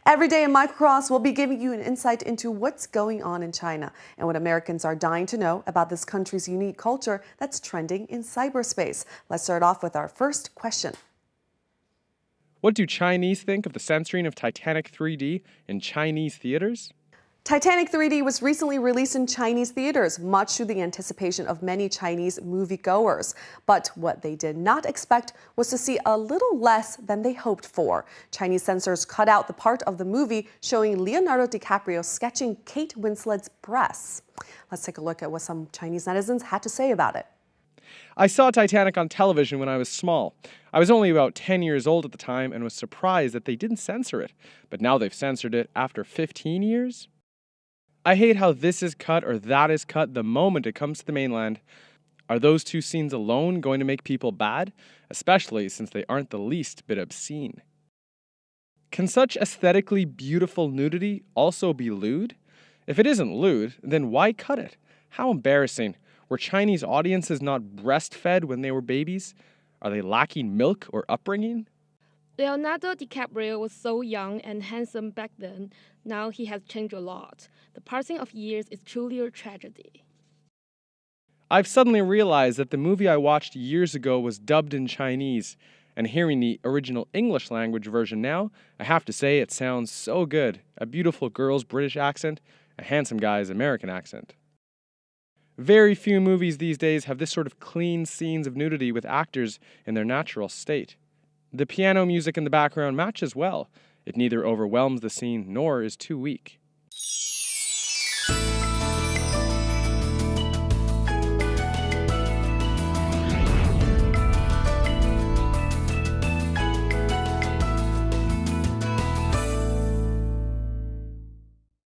Every day in Microcross, we'll be giving you an insight into what's going on in China and what Americans are dying to know about this country's unique culture that's trending in cyberspace. Let's start off with our first question. What do Chinese think of the censoring of Titanic 3D in Chinese theaters? Titanic 3D was recently released in Chinese theaters, much to the anticipation of many Chinese moviegoers. But what they did not expect was to see a little less than they hoped for. Chinese censors cut out the part of the movie showing Leonardo DiCaprio sketching Kate Winslet's breasts. Let's take a look at what some Chinese netizens had to say about it. I saw Titanic on television when I was small. I was only about 10 years old at the time and was surprised that they didn't censor it. But now they've censored it after 15 years? I hate how this is cut or that is cut the moment it comes to the mainland. Are those two scenes alone going to make people bad? Especially since they aren't the least bit obscene. Can such aesthetically beautiful nudity also be lewd? If it isn't lewd, then why cut it? How embarrassing. Were Chinese audiences not breastfed when they were babies? Are they lacking milk or upbringing? Leonardo DiCaprio was so young and handsome back then. Now he has changed a lot. The passing of years is truly a tragedy. I've suddenly realized that the movie I watched years ago was dubbed in Chinese, and hearing the original English language version now, I have to say it sounds so good. A beautiful girl's British accent, a handsome guy's American accent. Very few movies these days have this sort of clean scenes of nudity with actors in their natural state. The piano music in the background matches well. It neither overwhelms the scene nor is too weak.